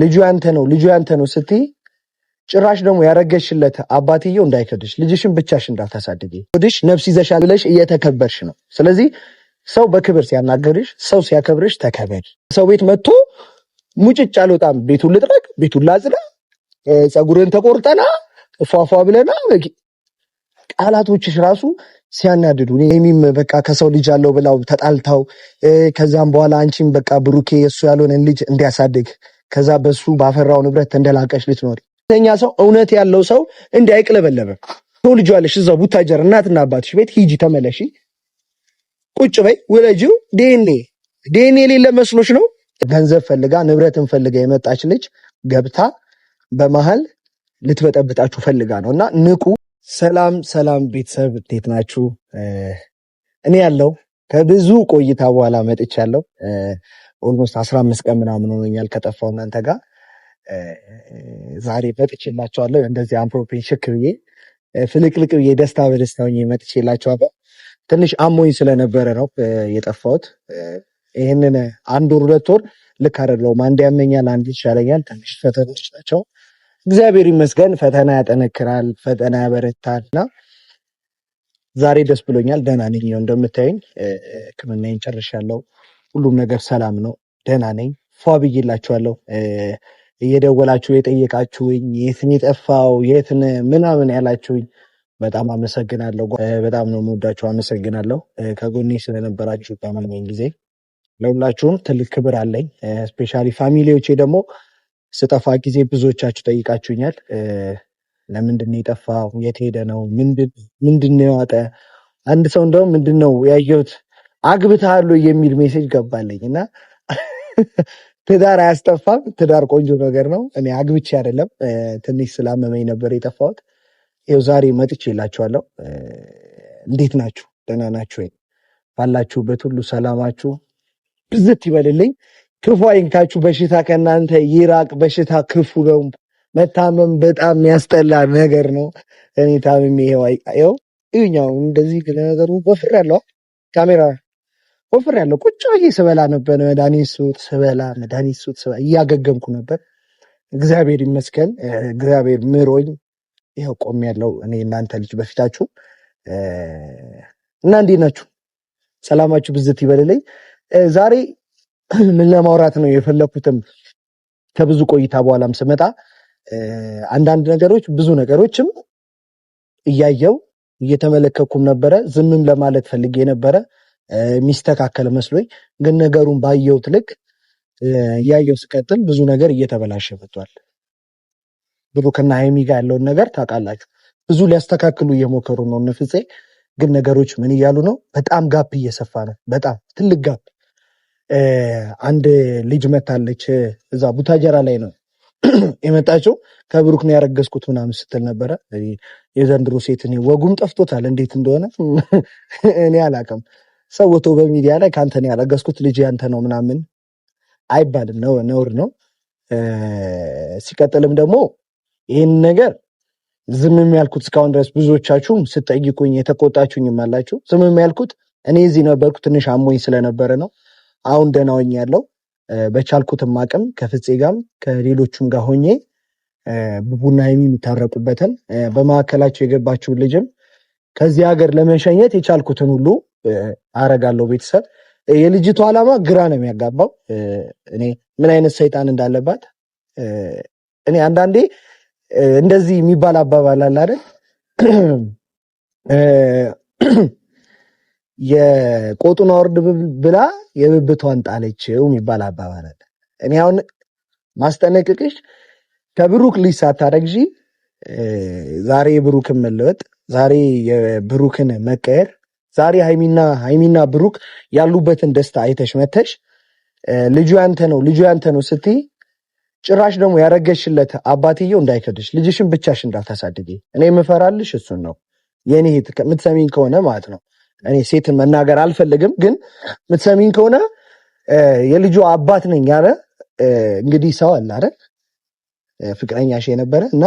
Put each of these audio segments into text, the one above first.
ልጁ ያንተ ነው ስትይ ጭራሽ ደግሞ ያረገሽለት አባትየው እንዳይከድሽ ልጅሽን ብቻሽ እንዳታሳድጊ ወድሽ ነፍስ ይዘሻል ብለሽ እየተከበርሽ ነው። ስለዚህ ሰው በክብር ሲያናገርሽ፣ ሰው ሲያከብርሽ ተከበር። ሰው ቤት መጥቶ ሙጭጭ አልወጣም፣ ቤቱን ልጥረግ፣ ቤቱን ላጽዳ፣ ፀጉርን ተቆርጠና ፏፏ ብለና ቃላቶችሽ ራሱ ሲያናድዱ እኔም በቃ ከሰው ልጅ አለው ብላው ተጣልታው ከዛም በኋላ አንቺም በቃ ብሩኬ እሱ ያልሆነን ልጅ እንዲያሳድግ ከዛ በሱ ባፈራው ንብረት ተንደላቀሽ ልትኖሪ ተኛ ሰው እውነት ያለው ሰው እንዲያይቅለበለበ ሰው ልጅ አለሽ እዛው ቡታጀር እናትና አባትሽ ቤት ሂጂ ተመለሺ ቁጭ በይ ወለጂው ዴኔ የሌለ መስሎሽ ነው። ገንዘብ ፈልጋ ንብረትን ፈልጋ የመጣች ልጅ ገብታ በመሃል ልትበጠብጣችሁ ፈልጋ ነውና ንቁ። ሰላም ቤተሰብ እንዴት ናችሁ? እኔ ያለው ከብዙ ቆይታ በኋላ መጥቻለሁ። ኦልሞስት 15 ቀን ምናምን ሆኖኛል ከጠፋው እናንተ ጋር። ዛሬ መጥቼላችኋለሁ። እንደዚህ አምፕሮፔን ሽክ ብዬ ፍልቅልቅ ብዬ ደስታ በደስታ ሆኜ መጥቼላችኋለሁ። ትንሽ አሞኝ ስለነበረ ነው የጠፋሁት። ይህንን 1 ወር 2 ወር ልክ አይደለሁም። አንድ ያመኛል፣ አንድ ይሻለኛል። ትንሽ ፈተናዎች ናቸው። እግዚአብሔር ይመስገን። ፈተና ያጠነክራል፣ ፈተና ያበረታልና ዛሬ ደስ ብሎኛል። ደህና ነኝ። እንደምታዩኝ ሕክምናዬን ጨርሻለሁ። ሁሉም ነገር ሰላም ነው። ደህና ነኝ። ፏ ብዬላችኋለሁ። እየደወላችሁ የጠየቃችሁኝ የትን የጠፋው የትን ምናምን ያላችሁኝ በጣም አመሰግናለሁ። በጣም ነው የምወዳችሁ። አመሰግናለሁ ከጎኔ ስለነበራችሁ በማንኛውም ጊዜ ለሁላችሁም ትልቅ ክብር አለኝ። ስፔሻሊ ፋሚሊዎቼ ደግሞ ስጠፋ ጊዜ ብዙዎቻችሁ ጠይቃችሁኛል። ለምንድን ነው የጠፋው? የት ሄደ ነው? ምንድን ነው ያወጣ? አንድ ሰው እንደውም ምንድን ነው ያየሁት አግብተሃል የሚል ሜሴጅ ገባልኝ እና ትዳር አያስጠፋም። ትዳር ቆንጆ ነገር ነው። እኔ አግብቼ አይደለም ትንሽ ስላመመኝ ነበር የጠፋሁት። ይኸው ዛሬ መጥቼላችኋለሁ። እንዴት ናችሁ? ደህና ናችሁ ወይ? ባላችሁበት ሁሉ ሰላማችሁ ብዝት ይበልልኝ። ክፉ አይንካችሁ። በሽታ ከእናንተ ይራቅ። በሽታ ክፉ ነው። መታመም በጣም የሚያስጠላ ነገር ነው። እኔ ታምሜ ይኸው ይኸኛው እንደዚህ ነገሩ ወፍር ያለው ካሜራ ወፍር ያለው ቁጭ ብዬ ስበላ ነበር። መድኃኒት ስበላ እያገገምኩ ነበር። እግዚአብሔር ይመስገን። እግዚአብሔር ምሮኝ ይኸው ቆም ያለው እኔ እናንተ ልጅ በፊታችሁ እና እንዴት ናችሁ? ሰላማችሁ ብዝት ይበልልኝ። ዛሬ ምን ለማውራት ነው የፈለኩትም ከብዙ ቆይታ በኋላም ስመጣ አንዳንድ ነገሮች ብዙ ነገሮችም እያየው እየተመለከኩም ነበረ። ዝምም ለማለት ፈልጌ ነበረ የሚስተካከል መስሎኝ፣ ግን ነገሩን ባየሁት ልክ እያየው ስቀጥል ብዙ ነገር እየተበላሸ መጥቷል። ብሩክና ሀይሚ ጋር ያለውን ነገር ታውቃላችሁ። ብዙ ሊያስተካክሉ እየሞከሩ ነው እነ ፍፄ፣ ግን ነገሮች ምን እያሉ ነው? በጣም ጋፕ እየሰፋ ነው። በጣም ትልቅ ጋፕ። አንድ ልጅ መታለች እዛ ቡታጀራ ላይ ነው የመጣችው። ከብሩክ ነው ያረገዝኩት ምናምን ስትል ነበረ። የዘንድሮ ሴት እኔ ወጉም ጠፍቶታል፣ እንዴት እንደሆነ እኔ አላውቅም። ሰው ወጥቶ በሚዲያ ላይ ከአንተ ነው ያረገዝኩት ልጅ ያንተ ነው ምናምን አይባልም፣ ነውር ነው። ሲቀጥልም ደግሞ ይህን ነገር ዝምም ያልኩት እስካሁን ድረስ ብዙዎቻችሁም ስጠይቁኝ የተቆጣችሁኝም አላችሁ። ዝምም ያልኩት እኔ እዚህ ነበርኩ፣ ትንሽ አሞኝ ስለነበረ ነው። አሁን ደህና ሆኜ ያለው በቻልኩትም አቅም ከፍፄ ጋርም ከሌሎቹም ጋር ሆኜ ቡቡና ሀይሚ የሚታረቁበትን በመካከላቸው የገባችውን ልጅም ከዚህ ሀገር ለመሸኘት የቻልኩትን ሁሉ አረጋለሁ። ቤተሰብ የልጅቱ ዓላማ ግራ ነው የሚያጋባው። እኔ ምን አይነት ሰይጣን እንዳለባት እኔ አንዳንዴ እንደዚህ የሚባል አባባል አለ አይደል? የቆጡን አውርድ ብላ የብብቷን ጣለችው የሚባል አባባል አለ። እኔ አሁን ማስጠነቅቅሽ ከብሩክ ልጅ ሳታረግዢ ዛሬ የብሩክን መለወጥ፣ ዛሬ የብሩክን መቀየር፣ ዛሬ ሀይሚና ብሩክ ያሉበትን ደስታ አይተሽ መተሽ ልጁ ያንተ ነው ስትይ ጭራሽ ደግሞ ያረገሽለት አባትየው እንዳይከድሽ ልጅሽን ብቻሽ እንዳታሳድጊ። እኔ የምፈራልሽ እሱን ነው። የኔ የምትሰሚኝ ከሆነ ማለት ነው። እኔ ሴትን መናገር አልፈልግም፣ ግን የምትሰሚኝ ከሆነ የልጁ አባት ነኝ ያለ እንግዲህ ሰው አለ አይደል? ፍቅረኛሽ የነበረ እና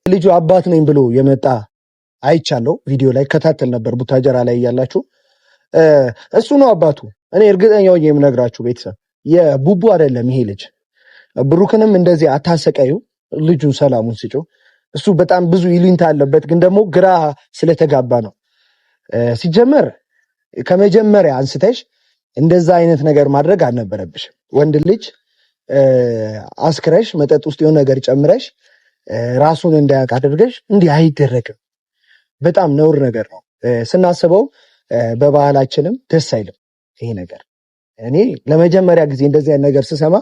ልጁ አባት ነኝ ብሎ የመጣ አይቻለሁ። ቪዲዮ ላይ ከታተል ነበር ቡታጀራ ላይ እያላችሁ። እሱ ነው አባቱ። እኔ እርግጠኛው የምነግራችሁ ቤተሰብ የቡቡ አይደለም ይሄ ልጅ። ብሩክንም እንደዚህ አታሰቃዩ። ልጁን ሰላሙን ስጪው። እሱ በጣም ብዙ ይሉኝታ አለበት፣ ግን ደግሞ ግራ ስለተጋባ ነው። ሲጀመር ከመጀመሪያ አንስተሽ እንደዛ አይነት ነገር ማድረግ አልነበረብሽም። ወንድ ልጅ አስክረሽ መጠጥ ውስጥ የሆነ ነገር ጨምረሽ ራሱን እንዳያውቅ አድርገሽ እንዲህ አይደረግም። በጣም ነውር ነገር ነው። ስናስበው በባህላችንም ደስ አይልም ይሄ ነገር። እኔ ለመጀመሪያ ጊዜ እንደዚህ አይነት ነገር ስሰማ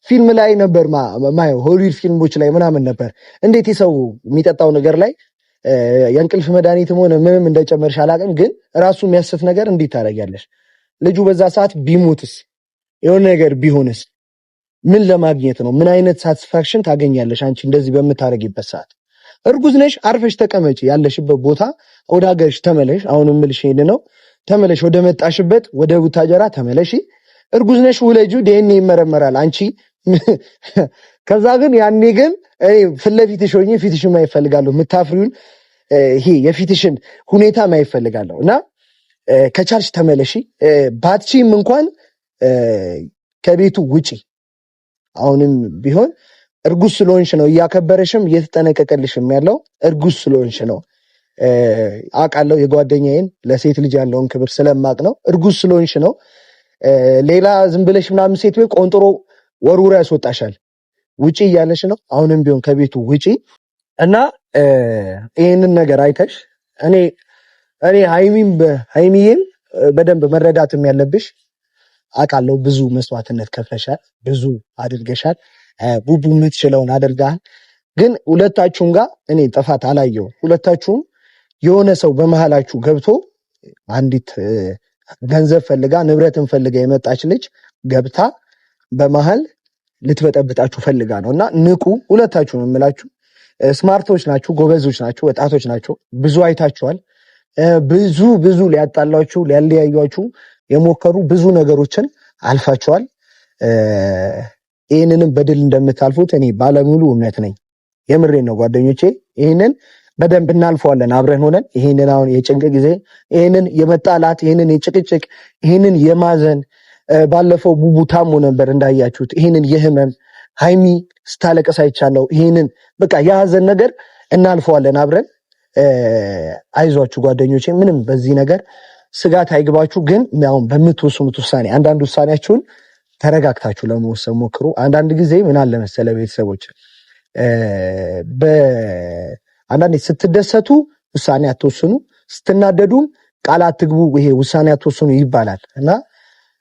ፊልም ላይ ነበር ማየው፣ ሆሊውድ ፊልሞች ላይ ምናምን ነበር። እንዴት የሰው የሚጠጣው ነገር ላይ የእንቅልፍ መድኃኒትም ሆነ ምንም እንደጨመርሽ አላውቅም፣ ግን ራሱ የሚያስፍ ነገር እንዴት ታደርጊያለሽ? ልጁ በዛ ሰዓት ቢሞትስ የሆነ ነገር ቢሆንስ ምን ለማግኘት ነው? ምን አይነት ሳቲስፋክሽን ታገኛለሽ አንቺ እንደዚህ በምታደርጊበት ሰዓት? እርጉዝ ነሽ፣ አርፈሽ ተቀመጪ። ያለሽበት ቦታ ወደ ሀገርሽ ተመለሽ። አሁን እምልሽ ይሄን ነው። ተመለሽ፣ ወደ መጣሽበት ወደ ቡታጀራ ተመለሺ። እርጉዝ ነሽ፣ ውለጁ፣ ዲኤንኤ ይመረመራል። አንቺ ከዛ ግን ያኔ ግን ፊት ለፊትሽ ሆኜ ፊትሽን ማየት እፈልጋለሁ። የምታፍሪውን ይሄ የፊትሽን ሁኔታ ማየት እፈልጋለሁ እና ከቻልሽ ተመለሺ። ባትቺም እንኳን ከቤቱ ውጪ። አሁንም ቢሆን እርጉዝ ስለሆንሽ ነው እያከበረሽም እየተጠነቀቀልሽም ያለው እርጉዝ ስለሆንሽ ነው። አውቃለሁ የጓደኛዬን ለሴት ልጅ ያለውን ክብር ስለማቅ ነው። እርጉዝ ስለሆንሽ ነው። ሌላ ዝም ብለሽ ምናምን ሴት ቤት ቆንጥሮ ወርውሮ ያስወጣሻል። ውጪ እያለሽ ነው። አሁንም ቢሆን ከቤቱ ውጪ እና ይህንን ነገር አይተሽ እኔ ሃይሚዬም በደንብ መረዳትም ያለብሽ አውቃለሁ፣ ብዙ መስዋዕትነት ከፍለሻል፣ ብዙ አድርገሻል። ቡቡ የምትችለውን አድርገሃል። ግን ሁለታችሁም ጋር እኔ ጥፋት አላየሁም። ሁለታችሁም የሆነ ሰው በመሃላችሁ ገብቶ አንዲት ገንዘብ ፈልጋ ንብረትን ፈልጋ የመጣች ልጅ ገብታ በመሃል ልትበጠብጣችሁ ፈልጋ ነው እና ንቁ። ሁለታችሁም የምላችሁ ስማርቶች ናችሁ፣ ጎበዞች ናችሁ፣ ወጣቶች ናቸው። ብዙ አይታችኋል። ብዙ ሊያጣላችሁ ሊያለያዩችሁ የሞከሩ ብዙ ነገሮችን አልፋችኋል። ይህንንም በድል እንደምታልፉት እኔ ባለሙሉ እምነት ነኝ። የምሬን ነው ጓደኞቼ። ይህንን በደንብ እናልፈዋለን አብረን ሆነን። ይህንን አሁን የጭንቅ ጊዜ፣ ይህንን የመጣላት፣ ይህንን የጭቅጭቅ፣ ይህንን የማዘን ባለፈው ቡቡ ታሞ ነበር እንዳያችሁት። ይህንን የህመም ሃይሚ ስታለቀስ አይቻለሁ። ይህንን በቃ የሀዘን ነገር እናልፈዋለን አብረን። አይዟችሁ ጓደኞቼ፣ ምንም በዚህ ነገር ስጋት አይግባችሁ። ግን አሁን በምትወስኑት ውሳኔ አንዳንድ ውሳኔያችሁን ተረጋግታችሁ ለመወሰን ሞክሩ። አንዳንድ ጊዜ ምን አለ መሰለ ቤተሰቦች፣ አንዳንዴ ስትደሰቱ ውሳኔ አትወስኑ፣ ስትናደዱም ቃል አትግቡ፣ ይሄ ውሳኔ አትወስኑ ይባላል እና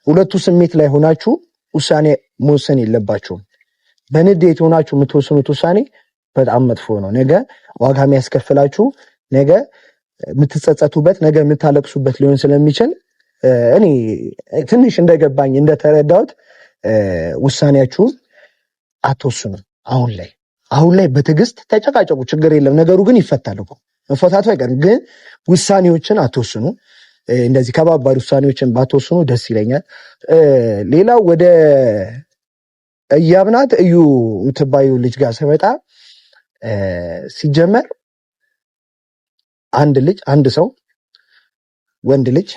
ሁለቱ ስሜት ላይ ሆናችሁ ውሳኔ መወሰን የለባችሁም። በንዴት ሆናችሁ የምትወስኑት ውሳኔ በጣም መጥፎ ነው። ነገ ዋጋ የሚያስከፍላችሁ፣ ነገ የምትጸጸቱበት፣ ነገ የምታለቅሱበት ሊሆን ስለሚችል እኔ ትንሽ እንደገባኝ እንደተረዳሁት ውሳኔያችሁን አትወስኑ። አሁን ላይ በትዕግስት ተጨቃጨቁ፣ ችግር የለም። ነገሩ ግን ይፈታል እኮ መፈታቱ አይቀርም። ግን ውሳኔዎችን አትወስኑ። እንደዚህ ከባባድ ውሳኔዎችን ባትወስኑ ደስ ይለኛል። ሌላው ወደ እያብናት እዩ የምትባዩ ልጅ ጋር ስመጣ ሲጀመር አንድ ሰው ወንድ ልጅ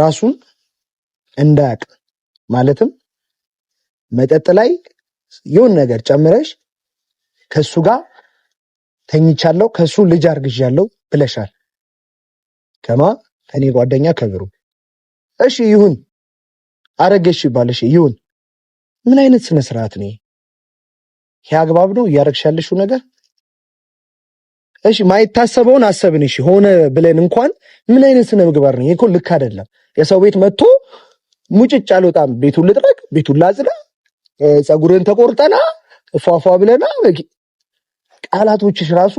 ራሱን እንዳያቅ ማለትም መጠጥ ላይ የሆነ ነገር ጨምረሽ ከሱ ጋር ተኝቻለሁ ከሱ ልጅ አርግዣለሁ ብለሻል። ከኔ ጓደኛ ከብሩ። እሺ ይሁን፣ አረገሽ ይባልሽ ይሁን። ምን አይነት ስነ ስርዓት ነው ይሄ? አግባብ ነው እያረግሻለሽው ነገር? እሺ ማይታሰበውን አሰብን። እሺ ሆነ ብለን እንኳን ምን አይነት ስነ ምግባር ነው? ይሄ ልክ አይደለም። የሰው ቤት መጥቶ ሙጭጭ አልወጣም፣ ቤቱን ልጥረግ፣ ቤቱን ላጽዳ፣ ፀጉርን ተቆርጠና ፏፏ ብለና ቃላቶችሽ ራሱ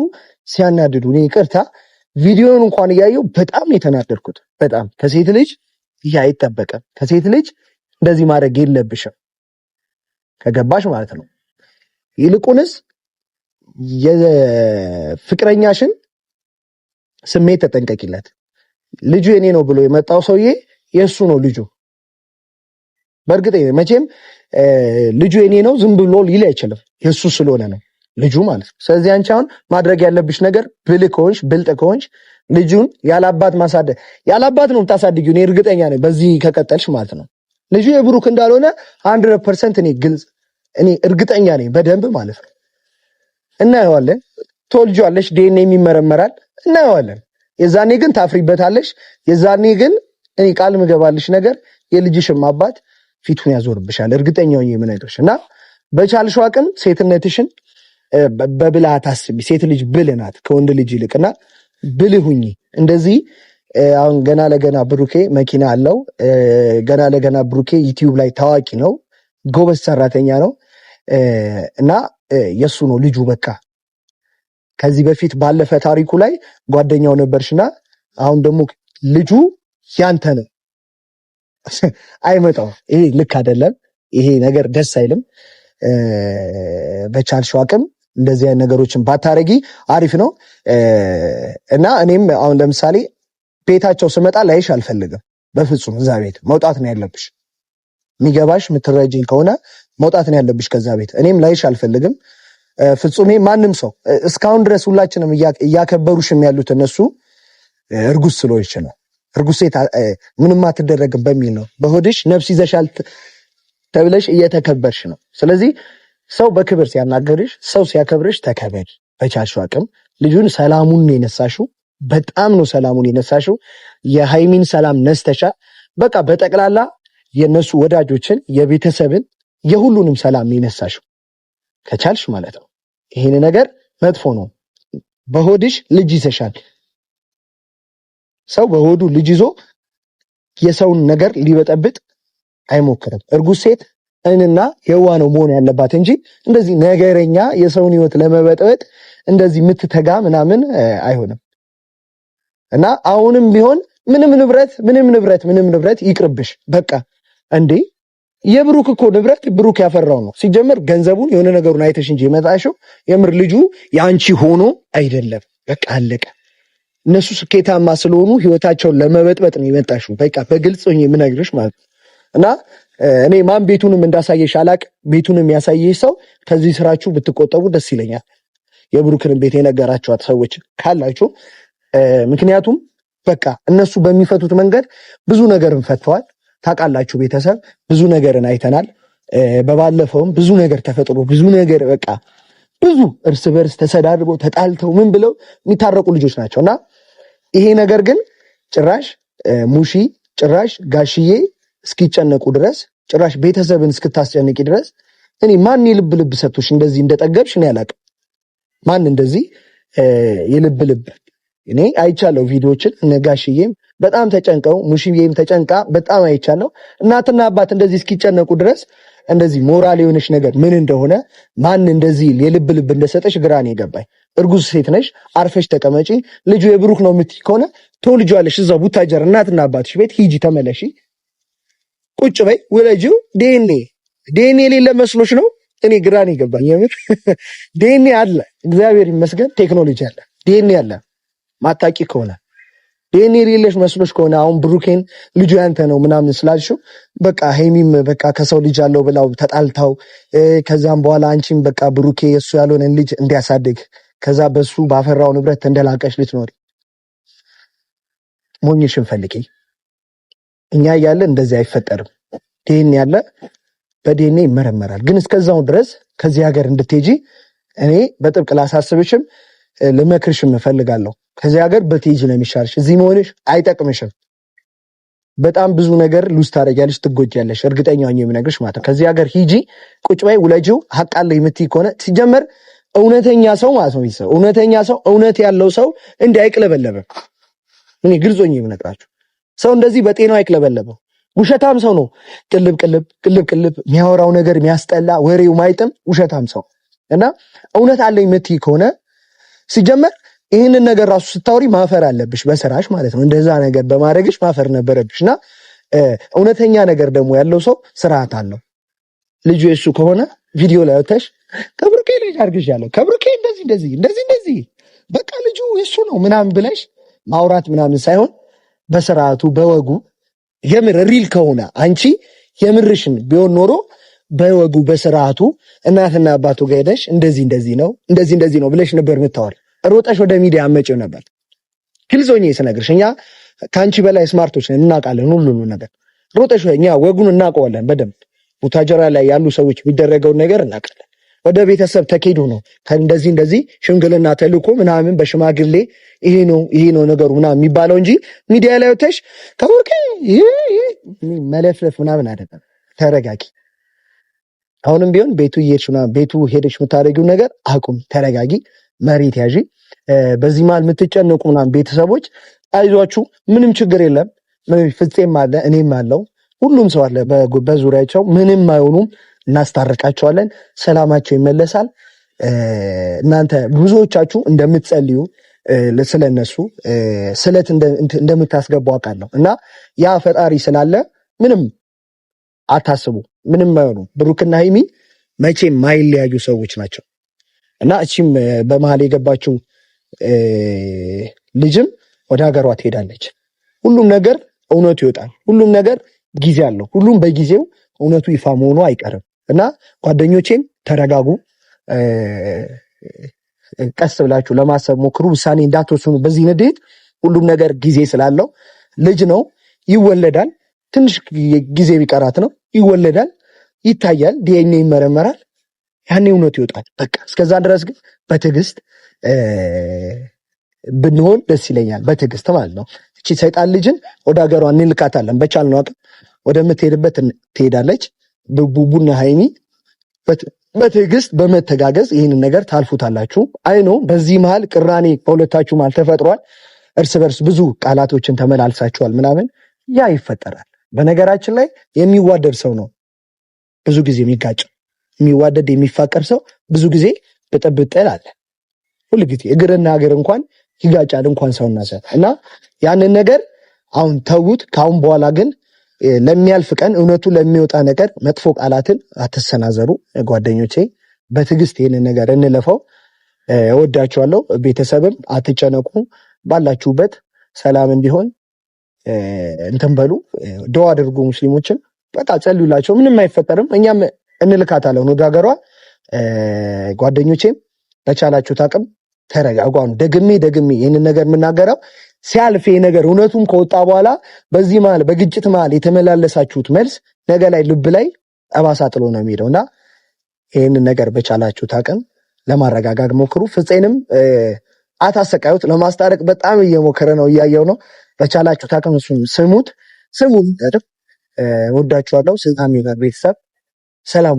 ሲያናድዱ። እኔ ይቅርታ ቪዲዮን እንኳን እያየው በጣም የተናደድኩት። በጣም ከሴት ልጅ ይሄ አይጠበቅም። ከሴት ልጅ እንደዚህ ማድረግ የለብሽም ከገባሽ ማለት ነው። ይልቁንስ የፍቅረኛሽን ስሜት ተጠንቀቂለት። ልጁ የኔ ነው ብሎ የመጣው ሰውዬ የእሱ ነው ልጁ። በእርግጥ መቼም ልጁ የኔ ነው ዝም ብሎ ሊል አይችልም፣ የእሱ ስለሆነ ነው ልጁ ማለት ነው። ስለዚህ አንቺ አሁን ማድረግ ያለብሽ ነገር ብልህ ከሆንሽ ብልጥ ከሆንሽ ልጁን ያላባት ማሳደግ ያላባት ነው የምታሳድጊው። እኔ እርግጠኛ ነኝ በዚህ ከቀጠልሽ ማለት ነው። ልጁ የብሩክ እንዳልሆነ 100% እኔ እርግጠኛ ነኝ በደንብ ማለት ነው። እናየዋለን። ትወልጂዋለሽ፣ ዲኤንኤ የሚመረመራል፣ እናየዋለን። የዛኔ ግን ታፍሪበታለሽ። የዛኔ ግን እኔ ቃል ምገባልሽ ነገር የልጅሽም አባት ፊቱን ያዞርብሻል። እርግጠኛው የምነግርሽ እና በቻልሽው አቅም ሴትነትሽን በብልሃት አስቢ። ሴት ልጅ ብልህ ናት ከወንድ ልጅ ይልቅና ብልህ ሁኚ። እንደዚህ አሁን ገና ለገና ብሩኬ መኪና አለው። ገና ለገና ብሩኬ ዩቲዩብ ላይ ታዋቂ ነው፣ ጎበዝ ሰራተኛ ነው እና የሱ ነው ልጁ። በቃ ከዚህ በፊት ባለፈ ታሪኩ ላይ ጓደኛው ነበርሽና አሁን ደግሞ ልጁ ያንተ ነው። አይመጣው። ይሄ ልክ አይደለም። ይሄ ነገር ደስ አይልም። በቻልሽው አቅም እንደዚህ አይነት ነገሮችን ባታረጊ አሪፍ ነው እና እኔም አሁን ለምሳሌ ቤታቸው ስመጣ ላይሽ አልፈልግም በፍጹም። እዛ ቤት መውጣት ነው ያለብሽ። የሚገባሽ የምትረጂኝ ከሆነ መውጣት ነው ያለብሽ ከዛ ቤት። እኔም ላይሽ አልፈልግም ፍጹም። ማንም ሰው እስካሁን ድረስ ሁላችንም እያከበሩሽም ያሉት እነሱ እርጉዝ ስለሆንሽ ነው። እርጉዝ ሴት ምንም አትደረግም በሚል ነው። በሆድሽ ነፍስ ይዘሻል ተብለሽ እየተከበርሽ ነው። ስለዚህ ሰው በክብር ሲያናገርሽ፣ ሰው ሲያከብርሽ ተከበር። በቻልሽው አቅም ልጁን ሰላሙን ነው የነሳሽው። በጣም ነው ሰላሙን የነሳሽው። የሃይሚን ሰላም ነስተሻ። በቃ በጠቅላላ የነሱ ወዳጆችን፣ የቤተሰብን፣ የሁሉንም ሰላም የነሳሽው ከቻልሽ ማለት ነው። ይሄን ነገር መጥፎ ነው። በሆድሽ ልጅ ይዘሻል። ሰው በሆዱ ልጅ ይዞ የሰውን ነገር ሊበጠብጥ አይሞክርም። እርጉዝ ሴት እንና የዋ ነው መሆን ያለባት እንጂ እንደዚህ ነገረኛ የሰውን ህይወት ለመበጥበጥ እንደዚህ የምትተጋ ምናምን አይሆንም። እና አሁንም ቢሆን ምንም ንብረት ይቅርብሽ። በቃ እንዴ የብሩክ እኮ ንብረት ብሩክ ያፈራው ነው። ሲጀመር ገንዘቡን የሆነ ነገሩን አይተሽ እንጂ የመጣሽው የምር ልጁ ያንቺ ሆኖ አይደለም። በቃ አለቀ። እነሱ ስኬታማ ስለሆኑ ህይወታቸውን ለመበጥበጥ ነው የመጣሽው። በቃ በግልጽ ሆኜ የምነግርሽ ማለት ነው። እና እኔ ማን ቤቱንም እንዳሳየሽ አላቅ። ቤቱንም ያሳየሽ ሰው ከዚህ ስራችሁ ብትቆጠቡ ደስ ይለኛል። የብሩክንም ቤት የነገራችኋት ሰዎች ካላችሁ፣ ምክንያቱም በቃ እነሱ በሚፈቱት መንገድ ብዙ ነገርን ፈተዋል። ታውቃላችሁ ቤተሰብ፣ ብዙ ነገርን አይተናል። በባለፈውም ብዙ ነገር ተፈጥሮ ብዙ ነገር በቃ ብዙ እርስ በርስ ተሰዳድበው ተጣልተው ምን ብለው የሚታረቁ ልጆች ናቸውና ይሄ ነገር ግን ጭራሽ ሙሺ ጭራሽ ጋሽዬ እስኪጨነቁ ድረስ ጭራሽ ቤተሰብን እስክታስጨንቂ ድረስ እኔ ማን የልብ ሰጥቶሽ እንደዚህ እንደጠገብሽ እኔ አላውቅም። ማን እንደዚህ የልብ እኔ አይቻለሁ ቪዲዮዎችን። እነ ጋሽዬም በጣም ተጨንቀው ሙሺዬም ተጨንቃ በጣም አይቻለሁ። እናትና አባት እንደዚህ እስኪጨነቁ ድረስ እንደዚህ ሞራል የሆነሽ ነገር ምን እንደሆነ ማን እንደዚህ የልብ እንደሰጠሽ ግራ ነው የገባኝ። እርጉዝ ሴት ነሽ፣ አርፈሽ ተቀመጪ። ልጁ የብሩክ ነው የምትይ ከሆነ ትወልጂዋለሽ። እዛው ቡታጀር እናትና አባትሽ ቤት ሂጂ፣ ተመለሺ፣ ቁጭ በይ፣ ውለጂው። ዲኤንኤ የሌለ መስሎሽ ነው? እኔ ግራ ነው የገባኝ የምር። ዲኤንኤ አለ፣ እግዚአብሔር ይመስገን ቴክኖሎጂ አለ፣ ዲኤንኤ አለ። ማታቂ ከሆነ ዲኤንኤ የሌለሽ መስሎሽ ከሆነ አሁን ብሩኬን ልጁ ያንተ ነው ምናምን ስላልሽው በቃ ሄሚም በቃ ከሰው ልጅ አለው ብላው ተጣልታው ከዛም በኋላ አንቺም በቃ ብሩኬ የሱ ያልሆነን ልጅ እንዲያሳድግ ከዛ በሱ ባፈራው ንብረት ተንደላቀሽ ልትኖሪ ሞኝሽን ፈልጊ። እኛ እያለ እንደዚህ አይፈጠርም። ዲኤንኤ ያለ በዲኤንኤ ይመረመራል። ግን እስከዛው ድረስ ከዚህ ሀገር እንድትሄጂ እኔ በጥብቅ ላሳስብሽም ልመክርሽም እፈልጋለሁ። ከዚህ ሀገር በትሄጂ ነው የሚሻልሽ። እዚህ መሆንሽ አይጠቅምሽም። በጣም ብዙ ነገር ሉዝ ታደርጊያለሽ፣ ትጎጃለሽ። እርግጠኛ ነኝ የምነግርሽ ማለት ነው። ከዚህ ሀገር ሂጂ፣ ቁጭ በይ፣ ውለጂው። ሀቅ አለ የምትይ ከሆነ ሲጀመር እውነተኛ ሰው ማለት ነው ይሰው እውነተኛ ሰው እውነት ያለው ሰው እንዲህ አይቅለበለብም። እኔ ግልጽ ነኝ የምነግራችሁ። ሰው እንደዚህ በጤናው አይቅለበለብም። ውሸታም ሰው ነው ቅልብ የሚያወራው ነገር የሚያስጠላ ወሬው ማይጥም ውሸታም ሰው እና እውነት አለ የምትይ ከሆነ ሲጀመር ይህንን ነገር ራሱ ስታወሪ ማፈር አለብሽ በስራሽ ማለት ነው። እንደዛ ነገር በማድረግሽ ማፈር ነበረብሽና እውነተኛ ነገር ደግሞ ያለው ሰው ስርዓት አለው። ልጁ የሱ ከሆነ ቪዲዮ ላይ ወተሽ ከብሩኬ ልጅ አድርግሻለሁ ከብሩኬ እንደዚህ በቃ ልጁ የሱ ነው ምናምን ብለሽ ማውራት ምናምን ሳይሆን በስርዓቱ በወጉ የምር ሪል ከሆነ አንቺ የምርሽን ቢሆን ኖሮ በወጉ በስርዓቱ እናትና አባቱ ጋር ሄደሽ እንደዚህ ነው ብለሽ ነበር የምታወሪ። ሮጠሽ ወደ ሚዲያ አመጪው ነበር። ግልጽ ሆኜ ስነግርሽ እኛ ከአንቺ በላይ ስማርቶች ነን፣ እናውቃለን ሁሉንም ነገር። ሮጠሽ እኛ ወጉን እናውቀዋለን በደንብ ቡታጀራ ላይ ያሉ ሰዎች የሚደረገውን ነገር እናውቃለን። ወደ ቤተሰብ ተኬዶ ነው እንደዚህ ሽምግልና ተልኮ ምናምን በሽማግሌ ይሄ ነው ነገሩ ምናምን የሚባለው እንጂ ሚዲያ ላይ ወተሽ ከወርቄ መለፍለፍ ምናምን አይደለም። ተረጋጊ። አሁንም ቢሆን ቤቱ ሄደሽ የምታደርጊው ነገር አቁም፣ ተረጋጊ፣ መሬት ያዢ። በዚህ መሀል የምትጨነቁ ምናምን ቤተሰቦች አይዟችሁ፣ ምንም ችግር የለም። ፍፄም አለ፣ እኔም አለው፣ ሁሉም ሰው አለ በዙሪያቸው። ምንም አይሆኑም፣ እናስታርቃቸዋለን፣ ሰላማቸው ይመለሳል። እናንተ ብዙዎቻችሁ እንደምትጸልዩ ስለነሱ ስለት እንደምታስገቡ አውቃለሁ እና ያ ፈጣሪ ስላለ ምንም አታስቡ፣ ምንም አይሆኑ። ብሩክና ሀይሚ መቼም ማይለያዩ ሰዎች ናቸው እና እቺም በመሀል የገባችው ልጅም ወደ ሀገሯ ትሄዳለች። ሁሉም ነገር እውነቱ ይወጣል። ሁሉም ነገር ጊዜ አለው። ሁሉም በጊዜው እውነቱ ይፋ መሆኑ አይቀርም እና ጓደኞቼም ተረጋጉ፣ ቀስ ብላችሁ ለማሰብ ሞክሩ። ውሳኔ እንዳትወስኑ በዚህ ንዴት። ሁሉም ነገር ጊዜ ስላለው ልጅ ነው፣ ይወለዳል። ትንሽ ጊዜ ቢቀራት ነው፣ ይወለዳል፣ ይታያል፣ ዲኤንኤ ይመረመራል፣ ያኔ እውነቱ ይወጣል። በቃ እስከዛ ድረስ ግን በትዕግስት ብንሆን ደስ ይለኛል። በትዕግስት ማለት ነው። እቺ ሰይጣን ልጅን ወደ ሀገሯ እንልካታለን። በቻልነው አቅም ወደምትሄድበት ትሄዳለች። ቡቡና ሀይሚ በትዕግስት በመተጋገዝ ይህንን ነገር ታልፉታላችሁ። አይኖ በዚህ መሀል ቅራኔ በሁለታችሁ መሀል ተፈጥሯል። እርስ በርስ ብዙ ቃላቶችን ተመላልሳችኋል ምናምን፣ ያ ይፈጠራል። በነገራችን ላይ የሚዋደድ ሰው ነው ብዙ ጊዜ የሚጋጨው። የሚዋደድ የሚፋቀር ሰው ብዙ ጊዜ ብጥብጥል አለ። ሁሉ ጊዜ እግርና እግር እንኳን ይጋጫል፣ እንኳን ሰውና ሰው እና ያንን ነገር አሁን ተዉት። ከአሁን በኋላ ግን ለሚያልፍ ቀን እውነቱ ለሚወጣ ነገር መጥፎ ቃላትን አትሰናዘሩ ጓደኞቼ። በትዕግስት ይህንን ነገር እንለፈው። እወዳችኋለሁ። ቤተሰብም አትጨነቁ። ባላችሁበት ሰላም እንዲሆን እንትን በሉ፣ ደዋ አድርጉ። ሙስሊሞችን በቃ ጸልዩላቸው። ምንም አይፈጠርም። እኛም እንልካታለን ወደ ሀገሯ። ጓደኞቼም በቻላችሁት አቅም ተረጋጉ። ደግሜ ይህንን ነገር የምናገረው ሲያልፍ ይሄ ነገር እውነቱም ከወጣ በኋላ በዚህ መሀል በግጭት መሀል የተመላለሳችሁት መልስ ነገ ላይ ልብ ላይ ጠባሳ ጥሎ ነው የሚሄደው እና ይህንን ነገር በቻላችሁት አቅም ለማረጋጋት ሞክሩ። ፍፄንም አታሰቃዩት። ለማስታረቅ በጣም እየሞከረ ነው፣ እያየው ነው። በቻላችሁት አቅም እሱን ስሙት። ወዳችኋለሁ። ቤተሰብ ሰላሙ